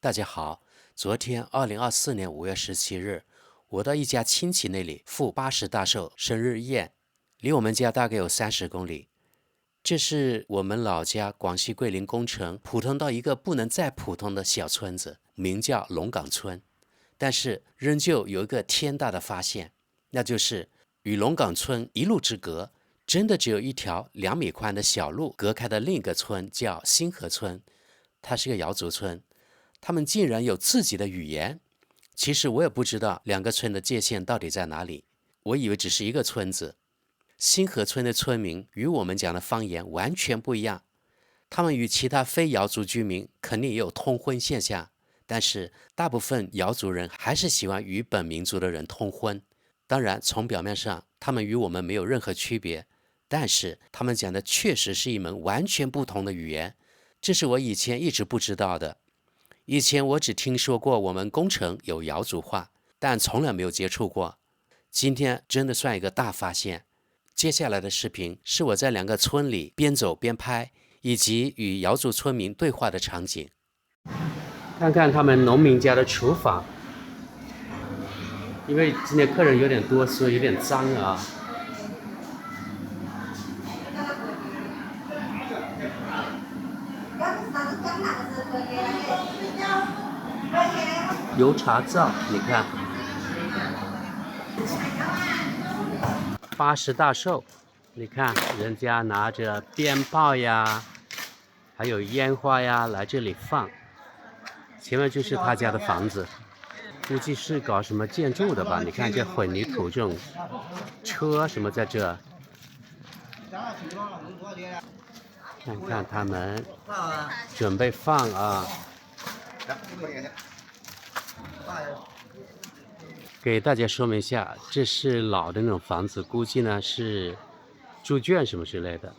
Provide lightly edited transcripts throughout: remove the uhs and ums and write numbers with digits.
大家好，昨天2024年5月17日，我到一家亲戚那里赴80大寿生日宴，离我们家大概有30公里。这是我们老家广西桂林工程普通到一个不能再普通的小村子，名叫龙岗村。但是仍旧有一个天大的发现，那就是与龙岗村一路之隔，真的只有一条2米宽的小路隔开的另一个村叫新河村，它是个瑶族村。他们竟然有自己的语言。其实我也不知道两个村的界限到底在哪里，我以为只是一个村子。新河村的村民与我们讲的方言完全不一样，他们与其他非瑶族居民肯定也有通婚现象，但是大部分瑶族人还是喜欢与本民族的人通婚。当然，从表面上他们与我们没有任何区别，但是他们讲的确实是一门完全不同的语言，这是我以前一直不知道的。以前我只听说过我们工程有瑶族话，但从来没有接触过。今天真的算一个大发现。接下来的视频是我在两个村里边走边拍，以及与瑶族村民对话的场景。看看他们农民家的厨房，因为今天客人有点多，所以有点脏啊。油茶灶，你看80大寿，你看人家拿着鞭炮呀，还有烟花呀来这里放。前面就是他家的房子，估计是搞什么建筑的吧？你看这混凝土这种车什么在这，看看他们准备放啊。给大家说明一下，这是老的那种房子，估计呢是猪圈什么之类的。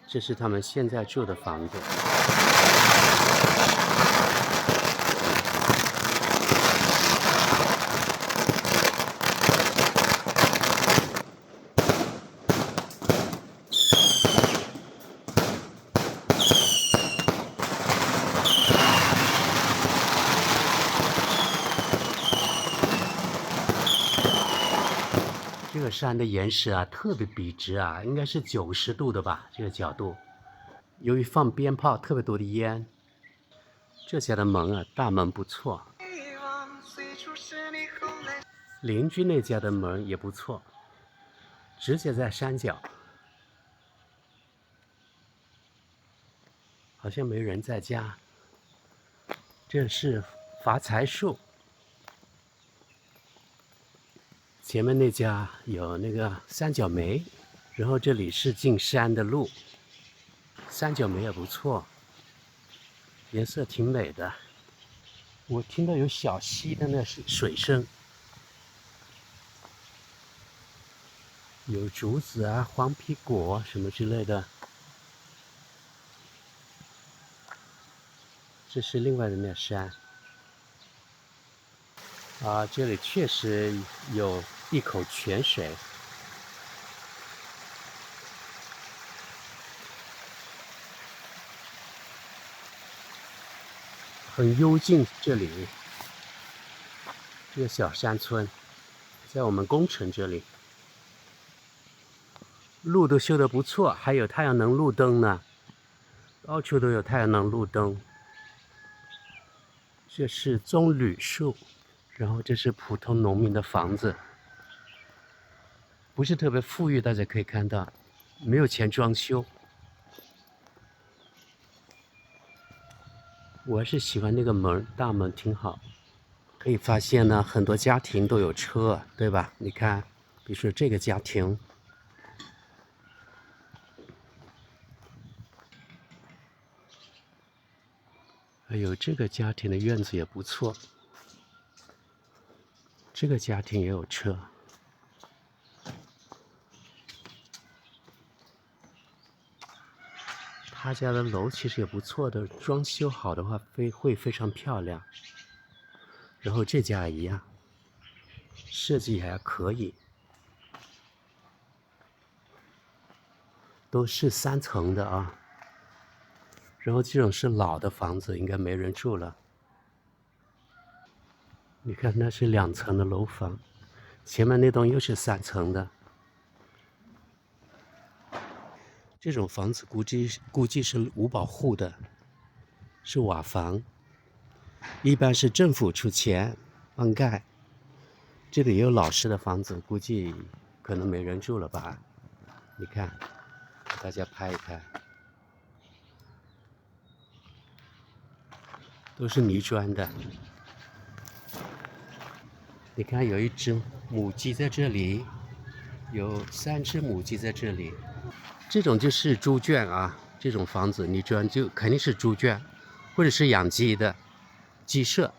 这是他们现在住的房子。这个山的岩石啊，特别笔直啊，应该是90度的吧，这个角度。由于放鞭炮，特别多的烟。这家的门啊，大门不错。邻居那家的门也不错，直接在山脚，好像没人在家。这是发财树。前面那家有那个三角梅，然后这里是进山的路。三角梅也不错，颜色挺美的。我听到有小溪的那是水声，有竹子啊、黄皮果什么之类的。这是另外的那山。啊，这里确实有一口泉水。很幽静，这里这个小山村，在我们工程这里，路都修得不错，还有太阳能路灯呢，到处都有太阳能路灯。这是棕榈树，然后这是普通农民的房子，不是特别富裕，大家可以看到，没有钱装修。我还是喜欢那个门，大门挺好。可以发现呢，很多家庭都有车，对吧？你看，比如说这个家庭，还有这个家庭的院子也不错，这个家庭也有车。他家的楼其实也不错的，装修好的话会非常漂亮。然后这家也一样，设计还可以，都是3层的啊。然后这种是老的房子，应该没人住了。你看，那是2层的楼房，前面那栋又是3层的。这种房子估计是无保护的，是瓦房，一般是政府出钱帮盖。这里也有老式的房子，估计可能没人住了吧？你看，给大家拍一拍，都是泥砖的。你看，有一只母鸡在这里，有3只母鸡在这里。这种就是猪圈啊，这种房子泥砖就肯定是猪圈，或者是养鸡的鸡舍。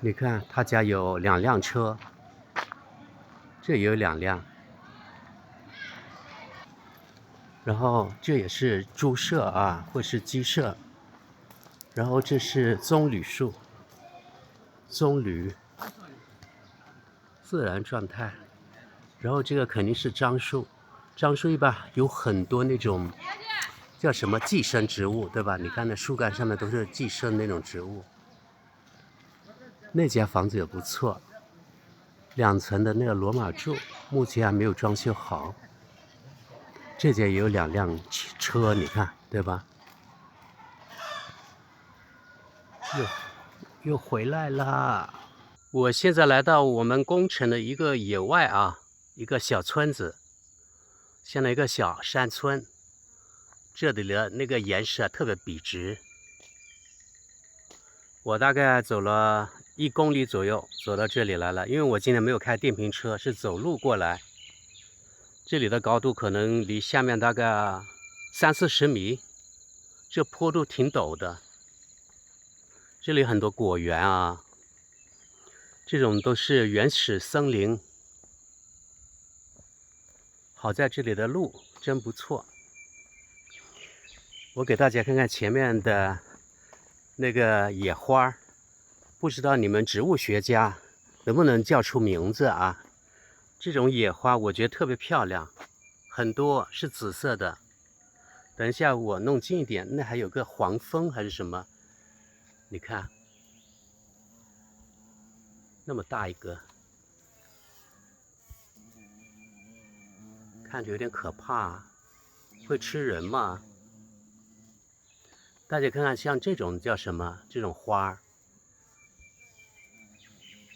你看他家有2辆车，这也有2辆，然后这也是猪舍啊，或是鸡舍。然后这是棕榈树，棕榈自然状态。然后这个肯定是樟树，樟树一般有很多那种叫什么寄生植物，对吧？你看那树干上面都是寄生那种植物。那家房子也不错，2层的那个罗马柱，目前还没有装修好。这家也有2辆车，你看，对吧？又回来啦！我现在来到我们宫城的一个野外啊，一个小村子，像一个小山村。这里的那个岩石啊，特别笔直。我大概走了1公里左右，走到这里来了。因为我今天没有开电瓶车，是走路过来。这里的高度可能离下面大概30-40米，这坡度挺陡的。这里很多果园啊，这种都是原始森林。好在这里的路真不错。我给大家看看前面的那个野花，不知道你们植物学家能不能叫出名字啊？这种野花我觉得特别漂亮，很多是紫色的。等一下我弄近一点，那还有个黄蜂还是什么？你看，那么大一个，看着有点可怕，会吃人吗？大家看看，像这种叫什么？这种花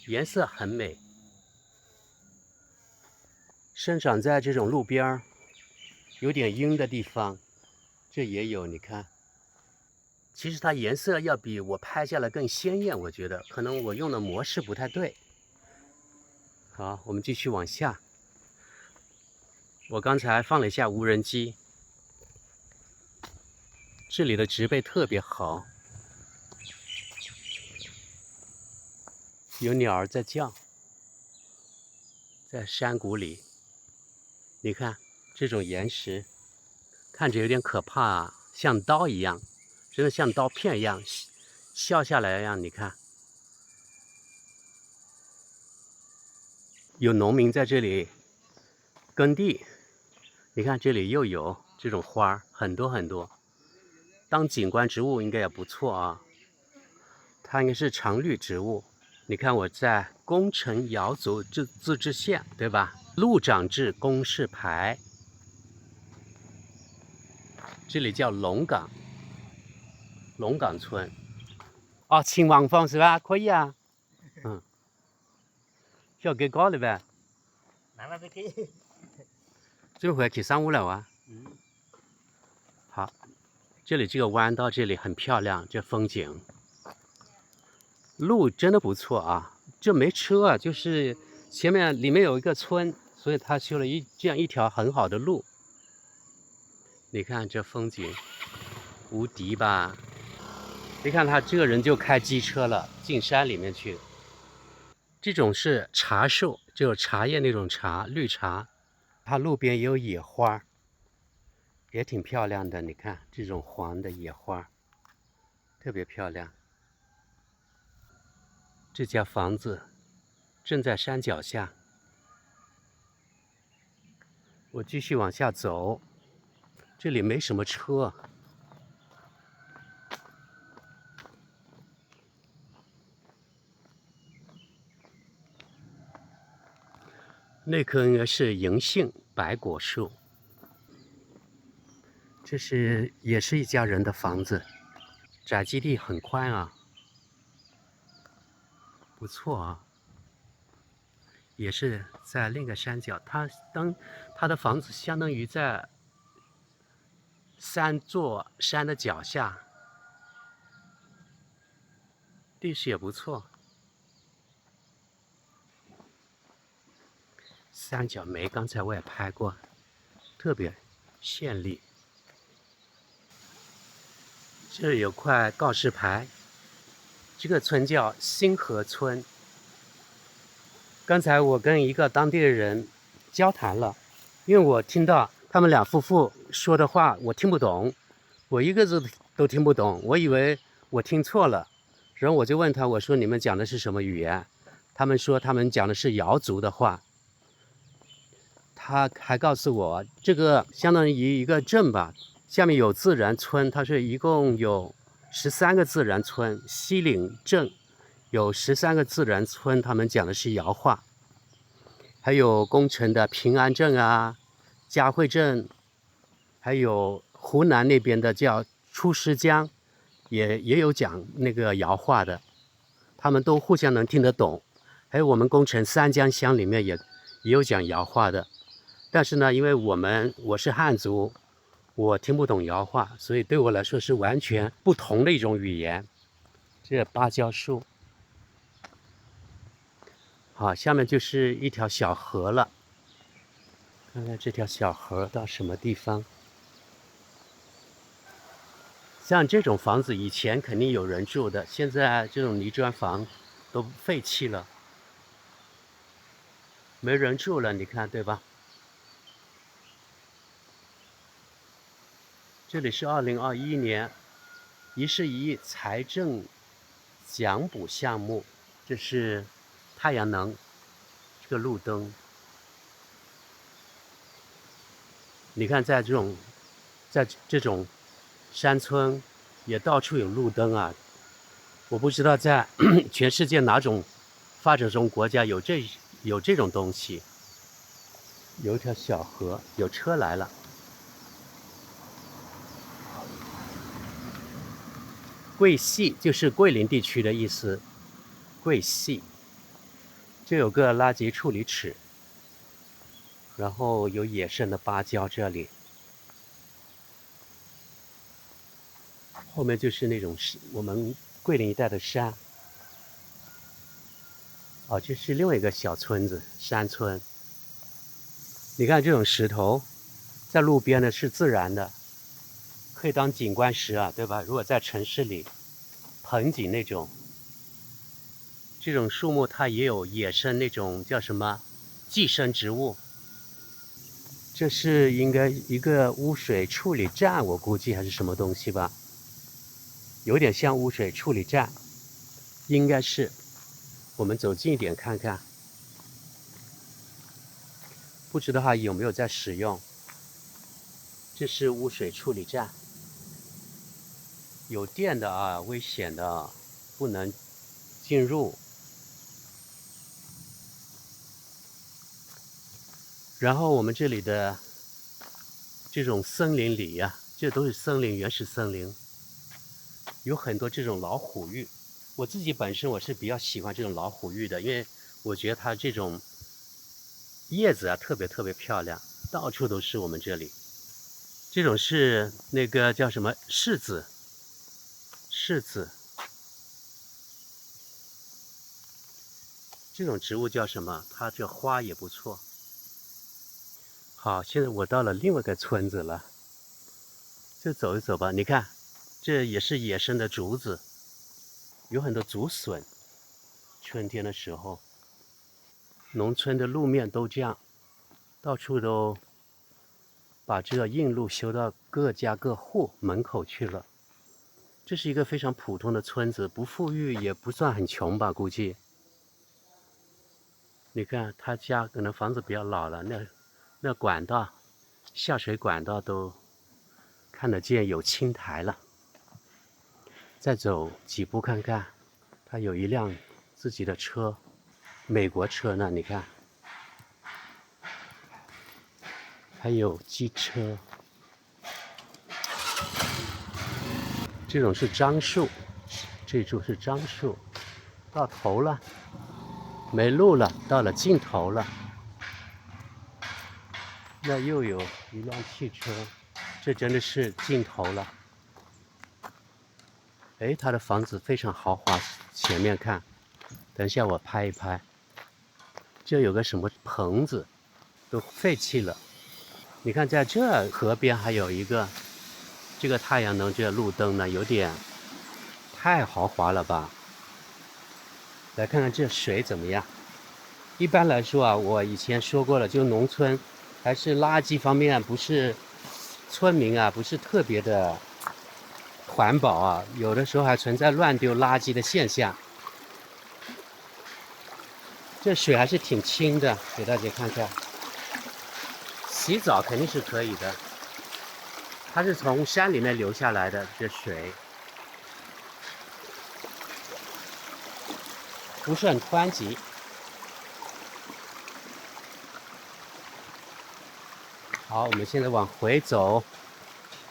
颜色很美，生长在这种路边有点阴的地方，这也有。你看，其实它颜色要比我拍下来更鲜艳，我觉得可能我用的模式不太对。好，我们继续往下。我刚才放了一下无人机，这里的植被特别好，有鸟儿在叫，在山谷里。你看这种岩石，看着有点可怕啊，像刀一样，真的像刀片一样削下来一样。你看，有农民在这里耕地。你看这里又有这种花，很多很多，当景观植物应该也不错啊。它应该是常绿植物。你看我在宫城瑶族自治县，对吧？鹿长制公示牌，这里叫龙岗，龙岗村。哦，秦王坊是吧？可以啊。嗯，需要给高的呗？哪那给？这回去上午了啊。好，这里这个弯道这里很漂亮，这风景。路真的不错啊，这没车啊，就是前面里面有一个村，所以他修了这样一条很好的路。你看这风景无敌吧？你看他这个人就开机车了，进山里面去。这种是茶树，就是茶叶那种茶，绿茶。它路边也有野花，也挺漂亮的。你看这种黄的野花，特别漂亮。这家房子正在山脚下，我继续往下走，这里没什么车，那棵应该是银杏白果树。这也是一家人的房子，宅基地很宽啊，不错啊。也是在另一个山脚，他的房子相当于在3座山的脚下，地势也不错。三角梅刚才我也拍过，特别绚丽。这有块告示牌，这个村叫新河村。刚才我跟一个当地的人交谈了，因为我听到他们两夫妇说的话我听不懂，我一个字都听不懂，我以为我听错了。然后我就问他，我说你们讲的是什么语言？他们说他们讲的是瑶族的话。他还告诉我，这个相当于一个镇吧，下面有自然村，它是一共有13个自然村，西岭镇有13个自然村，他们讲的是瑶话。还有宫城的平安镇啊、嘉惠镇，还有湖南那边的叫出师江，也有讲那个瑶话的，他们都互相能听得懂。还有我们宫城三江乡里面也有讲瑶话的，但是呢，因为我是汉族，我听不懂瑶话，所以对我来说是完全不同的一种语言。这芭蕉树，好，下面就是一条小河了。看看这条小河到什么地方？像这种房子以前肯定有人住的，现在这种泥砖房都废弃了，没人住了，你看对吧？这里是2021年1市1亿财政奖补项目，这是太阳能这个路灯。你看在这种山村也到处有路灯啊，我不知道在全世界哪种发展中国家有这种东西。有一条小河，有车来了。桂系就是桂林地区的意思，桂系。这有个垃圾处理池，然后有野生的芭蕉，这里后面就是那种我们桂林一带的山。哦，这是另外一个小村子，山村。你看这种石头，在路边的是自然的，可以当景观石啊，对吧？如果在城市里，盆景那种，这种树木它也有野生那种叫什么寄生植物。这是应该一个污水处理站，我估计还是什么东西吧，有点像污水处理站，应该是。我们走近一点看看，不知道它有没有在使用。这是污水处理站，有电的啊，危险的，不能进入。然后我们这里的这种森林里呀，这都是森林，原始森林，有很多这种老虎玉。我自己本身我是比较喜欢这种老虎玉的，因为我觉得它这种叶子啊特别漂亮，到处都是。我们这里这种是那个叫什么柿子，这种植物叫什么？它这花也不错。好，现在我到了另外一个村子了，就走一走吧。你看，这也是野生的竹子，有很多竹笋。春天的时候，农村的路面都这样，到处都把这个硬路修到各家各户门口去了。这是一个非常普通的村子，不富裕也不算很穷吧，估计。你看他家可能房子比较老了，那管道、下水管道都看得见有青苔了。再走几步看看，他有一辆自己的车，美国车呢，你看。还有机车，这种是樟树，这株是樟树，到头了，没路了，到了尽头了。那又有一辆汽车，这真的是尽头了。哎，他的房子非常豪华，前面看，等一下我拍一拍。这有个什么棚子，都废弃了。你看，在这河边还有一个，这个太阳能这路灯呢，有点太豪华了吧？来看看这水怎么样？一般来说啊，我以前说过了，就农村还是垃圾方面不是村民啊，不是特别的环保啊，有的时候还存在乱丢垃圾的现象。这水还是挺清的，给大家看看。洗澡肯定是可以的，它是从山里面流下来的，这水不是很湍急。好，我们现在往回走，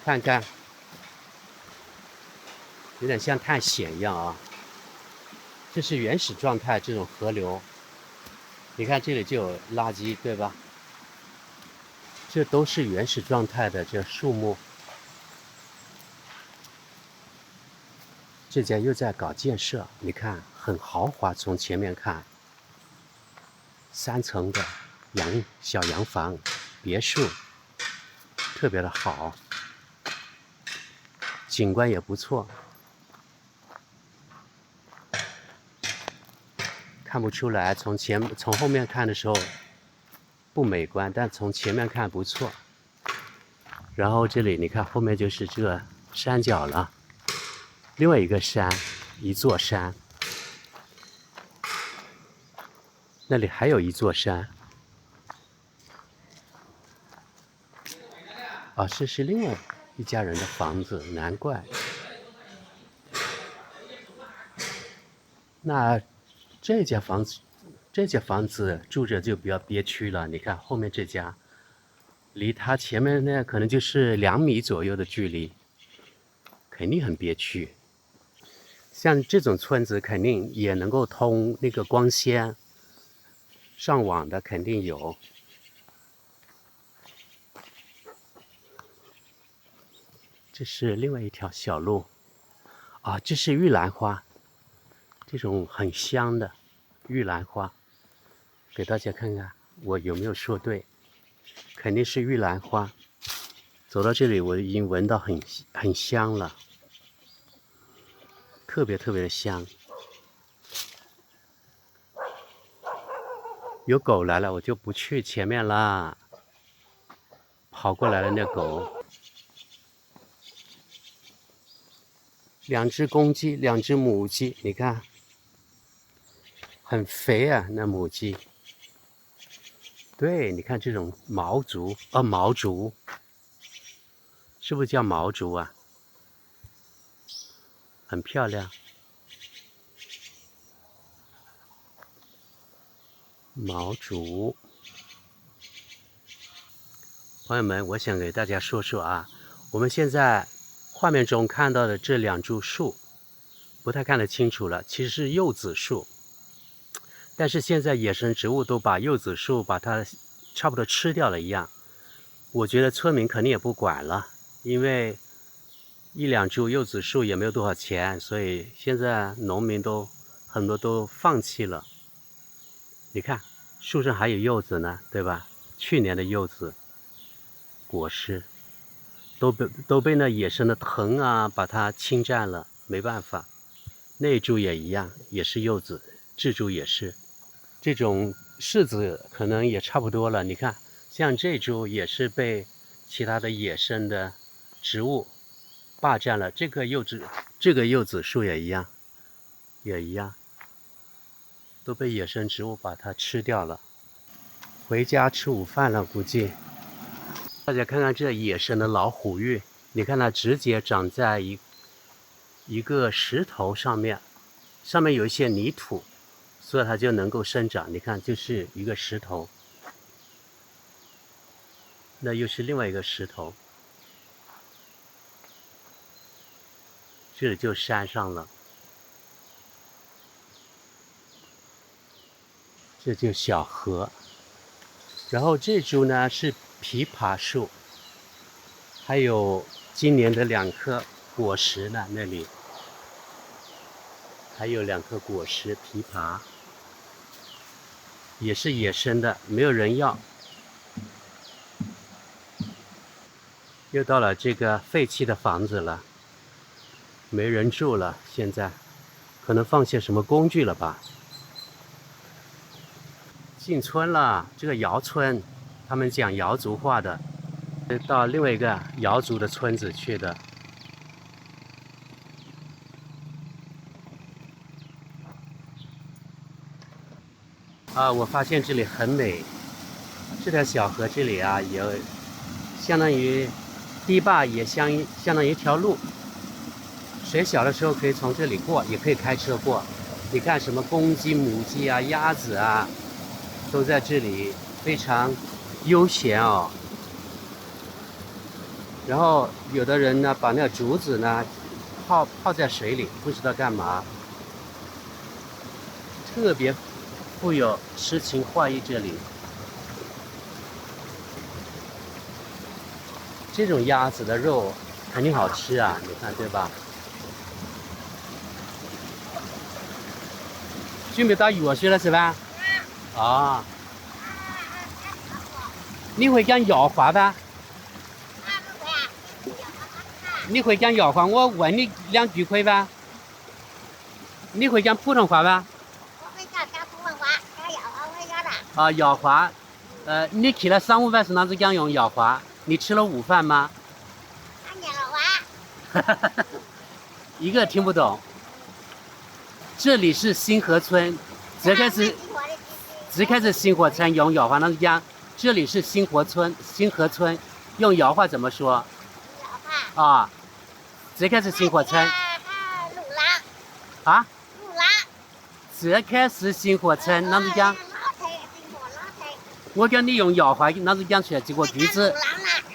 看看，有点像探险一样啊。这是原始状态，这种河流。你看这里就有垃圾，对吧？这都是原始状态的这树木。这家又在搞建设，你看很豪华，从前面看，3层的小洋房、别墅，特别的好，景观也不错。看不出来，从后面看的时候不美观，但从前面看不错。然后这里你看后面就是这个山脚了，另外一个山，一座山，那里还有一座山。啊，这是另外一家人的房子，难怪。那这家房子住着就比较憋屈了。你看后面这家，离他前面那可能就是2米左右的距离，肯定很憋屈。像这种村子肯定也能够通那个光纤，上网的肯定有。这是另外一条小路，啊，这是玉兰花，这种很香的玉兰花，给大家看看我有没有说对，肯定是玉兰花。走到这里我已经闻到很香了，特别特别的香。有狗来了，我就不去前面啦。跑过来了那狗，2只公鸡，2只母鸡，你看，很肥啊，那母鸡。对，你看这种毛竹，是不是叫毛竹啊？很漂亮。毛竹，朋友们，我想给大家说说啊，我们现在画面中看到的这2株树，不太看得清楚了，其实是柚子树。但是现在野生植物都把柚子树把它差不多吃掉了一样，我觉得村民肯定也不管了，因为1、2株柚子树也没有多少钱，所以现在农民很多都放弃了。你看树上还有柚子呢，对吧？去年的柚子果实都被那野生的藤啊把它侵占了，没办法。那一株也一样，也是柚子，这株也是。这种柿子可能也差不多了，你看像这株也是被其他的野生的植物霸占了。这个柚子树也一样，都被野生植物把它吃掉了。回家吃午饭了，估计。大家看看这野生的老虎芋，你看它直接长在一个石头上面，上面有一些泥土，所以它就能够生长。你看，就是一个石头。那又是另外一个石头，这里就山上了，这就小河。然后这株呢是枇杷树，还有今年的2颗果实呢，那里还有2颗果实，枇杷也是野生的，没有人要。又到了这个废弃的房子了，没人住了，现在可能放些什么工具了吧。进村了，这个瑶村，他们讲瑶族话的，到另外一个瑶族的村子去的。我发现这里很美，这条小河这里啊，也相当于堤坝，也相当于一条路。水小的时候可以从这里过，也可以开车过。你看什么公鸡、母鸡啊、鸭子啊，都在这里，非常悠闲哦。然后有的人呢，把那个竹子呢泡在水里，不知道干嘛，特别富有诗情画意。这里这种鸭子的肉肯定好吃啊，你看对吧？准备到6岁了是吧？啊，你会讲谣话吧？你会讲谣话？我问你2句可以吧？你会讲普通话吧？我会讲普通话，讲谣话我会讲的。啊，谣话。你去了上午饭是哪子讲用谣话？你吃了午饭吗？俺讲了话。一个听不懂。这里是新河村，最开始新河村用谣话那是讲，这里是新河村，用谣话怎么说？谣话。啊，最开始新河村。路郎。啊？路郎。最开始新河村那是讲。我讲你用谣话那是讲出来这个句子。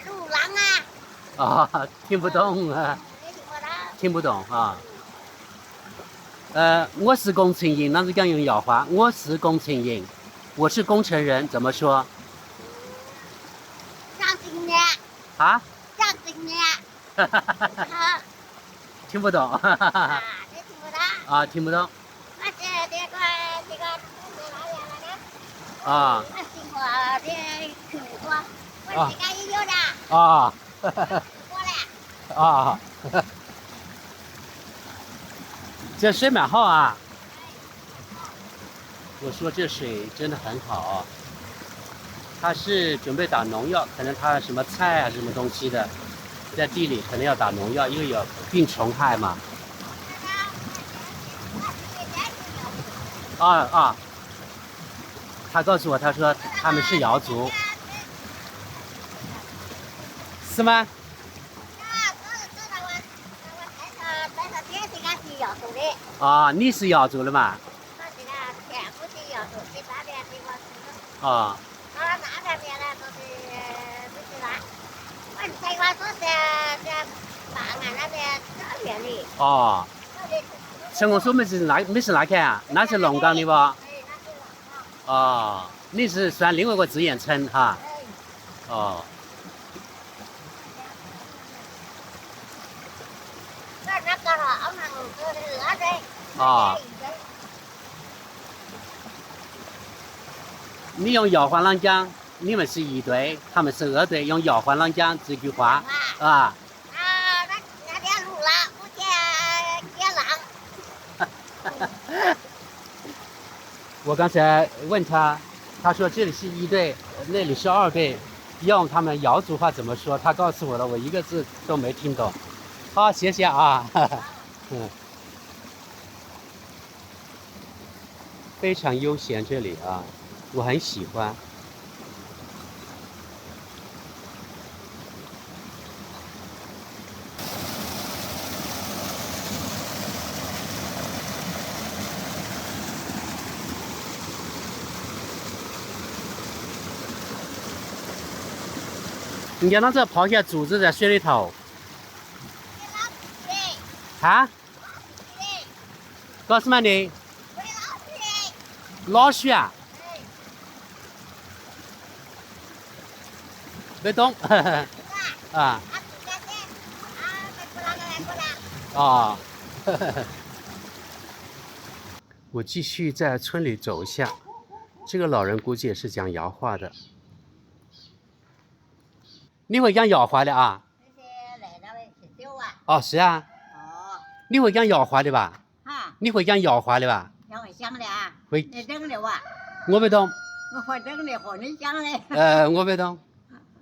路郎啊。啊，听不懂啊。听不懂啊。我是工程员，那是讲用谣话。我是工程员，我是工程人，怎么说？上今年。啊？上今年。听不懂。你听不懂？啊，听不懂。我这个啊。我新河的去过，我这个也有的。啊。过来。啊。这水蛮好啊！我说这水真的很好啊。他是准备打农药，可能他什么菜啊什么东西的，在地里可能要打农药，因为有病虫害嘛。他告诉我，他说他们是瑶族，是吗？啊，你是瑶族的嘛？啊。哦。陈公所没是哪看啊？那是龙岗的吧？哦，你是算另外一个字眼村哈？哦。啊。你用谣话啷讲？你们是一队，他们是2队，用谣话啷讲这句话啊？那条路了，不见狼。我刚才问他，他说这里是1队，那里是2队，用他们瑶族话怎么说？他告诉我了，我一个字都没听懂。好，谢谢啊。非常悠闲这里啊，我很喜欢。你看那这螃蟹组织在水里头。啊？搞什么呢？老鼠啊？没动。啊。啊。我继续在村里走一下，这个老人估计也是讲瑶话的。你会讲瑶话的啊？哦，是啊。哦。你会讲瑶话的吧？啊。你会讲瑶话的吧？会讲的啊。会。你懂的哇？我不懂。我会懂的，和你讲的。我不懂。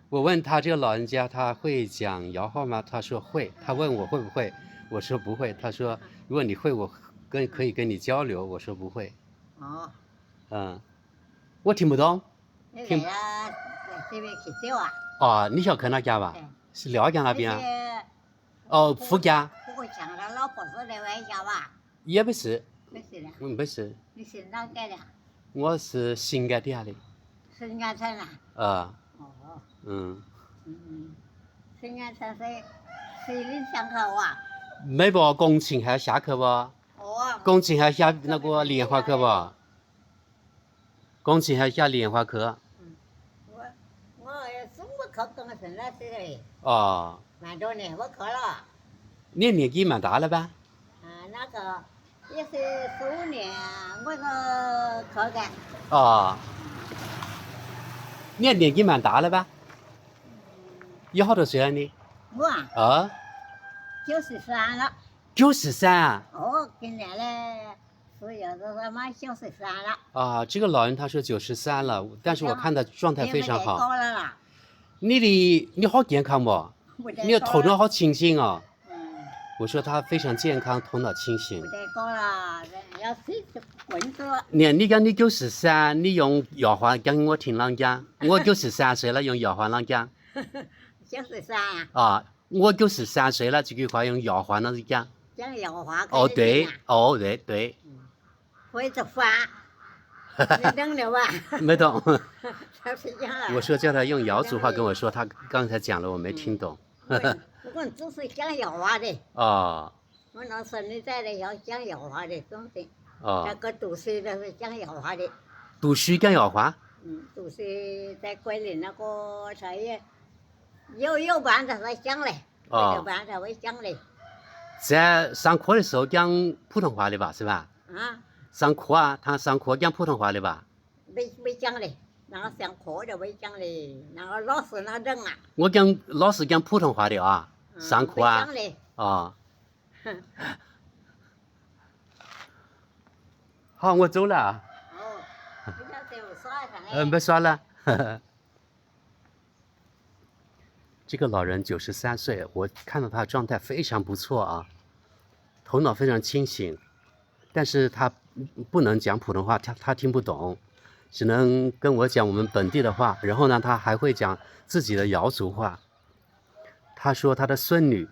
我问他这个老人家他会讲瑶话吗？他说会。他问我会不会，我说不会。他说如果你会，我可以跟你交流。我说不会。哦。我听不懂。听。在这边去走啊？哦，你小看那家吧？是辽家那边啊？哦，福家。不会像他老婆子的外家吧？也不是。不是的。不是。你是哪个的？我是新安店的。新安城啊？哦。新安城谁领上课啊？没吧？共青还要下课吧？哦。共青还下那个莲花课吧？共青还下莲花课。我中午课跟我生了是的。哦。蛮多年我课了。你年纪蛮大了吧？那个也是15年，我是课的。哦。你年纪蛮大了吧？有好多岁了你？我啊。啊。93了。93啊？哦，今年嘞4月都他妈93了。啊，这个老人他说93了，但是我看他状态非常好。高了啦。你好健康不？你的头脑好清醒啊。我说他非常健康，头脑清醒。不得高了，要睡滚着。你讲你93，你用瑶话讲我听啷讲？我93岁了，用瑶话啷讲？93呀。啊，我93岁了，这句话用瑶话啷讲？讲瑶话。哦对，哦对。会做饭。你懂了吧？没懂。他睡觉了。我说叫他用瑶族话跟我说，他刚才讲了，我没听懂。我只是讲瑶话的。哦。我那孙女在的要讲瑶话的，总的。哦。那个读书都是讲瑶话的。读书讲瑶话？读书在桂林那个啥也有班他才讲嘞，有班他会讲嘞。在上课的时候讲普通话的吧，是吧？啊。上课啊，他上课讲普通话的吧？没讲嘞，那个上课的没讲嘞，那个老师那人啊。老师讲普通话的啊，上课啊。没讲嘞。哦。好，我走了啊。哦。你在这屋耍啥嘞？没耍了。这个老人93岁，我看到他状态非常不错啊，头脑非常清醒，但是他不能讲普通话，他听不懂，只能跟我讲我们本地的话，然后呢，他还会讲自己的瑶族话。他说他的孙女，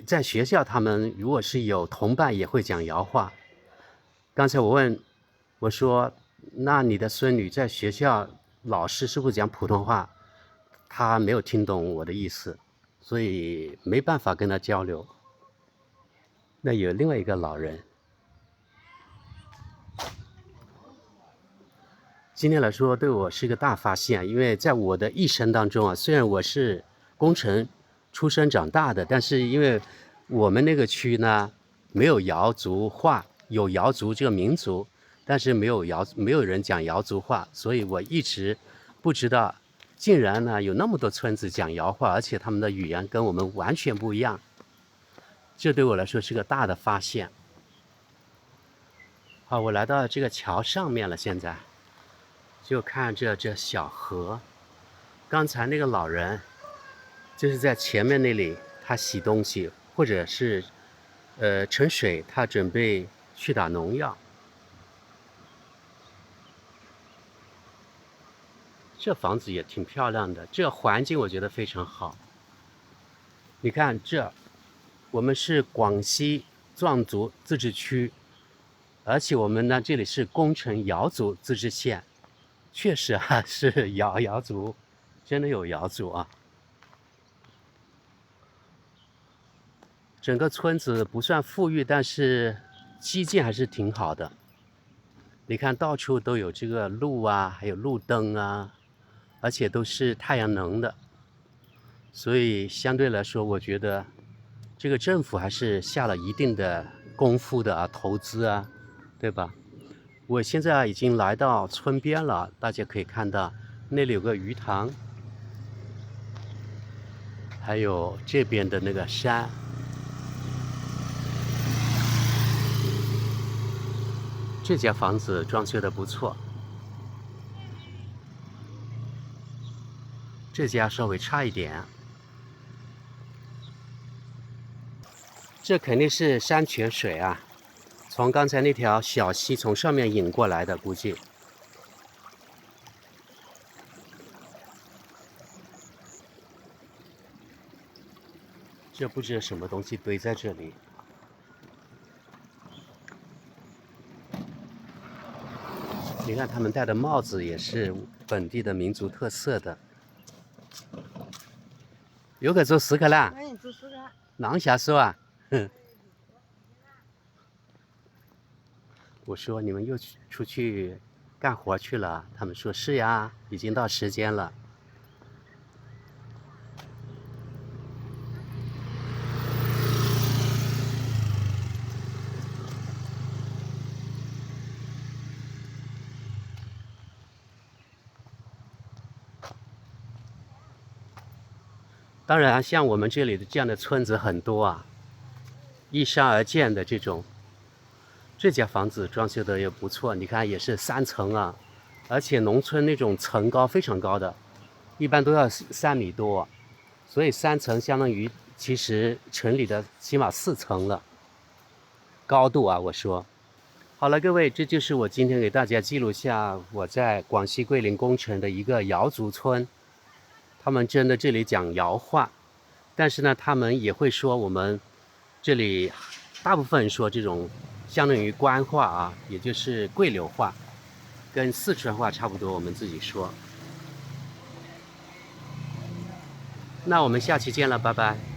在学校他们如果是有同伴也会讲瑶话。刚才我问，我说那你的孙女在学校老师是不是讲普通话？他没有听懂我的意思，所以没办法跟他交流。那有另外一个老人，今天来说对我是一个大发现，因为在我的一生当中啊，虽然我是工程出生长大的，但是因为我们那个区呢没有瑶族话，有瑶族这个民族，但是没有人讲瑶族话，所以我一直不知道，竟然呢有那么多村子讲瑶话，而且他们的语言跟我们完全不一样，这对我来说是个大的发现。好，我来到这个桥上面了，现在就看着这小河。刚才那个老人就是在前面那里，他洗东西，或者是盛水，他准备去打农药。这房子也挺漂亮的，这环境我觉得非常好。你看这，我们是广西壮族自治区，而且我们呢这里是恭城瑶族自治县，确实是瑶族。真的有瑶族啊。整个村子不算富裕，但是基建还是挺好的。你看到处都有这个路啊，还有路灯啊，而且都是太阳能的，所以相对来说，我觉得这个政府还是下了一定的功夫的啊，投资啊，对吧？我现在已经来到村边了，大家可以看到那里有个鱼塘，还有这边的那个山。这家房子装修的不错，这家稍微差一点。这肯定是山泉水啊，从刚才那条小溪从上面引过来的，估计。这不知道什么东西堆在这里。你看他们戴的帽子也是本地的民族特色的。有个做死去啦，啷下说啊？哼。我说你们又出去干活去了？他们说是呀，已经到时间了。当然，像我们这里的这样的村子很多啊，依山而建的这种。这家房子装修的也不错，你看也是3层啊，而且农村那种层高非常高的，一般都要3米多，所以3层相当于其实城里的起码4层了。高度啊，我说。好了，各位，这就是我今天给大家记录下我在广西桂林工程的一个瑶族村。他们真的这里讲瑶话，但是呢，他们也会说我们这里大部分人说这种相当于官话啊，也就是桂柳话，跟四川话差不多，我们自己说。那我们下期见了，拜拜。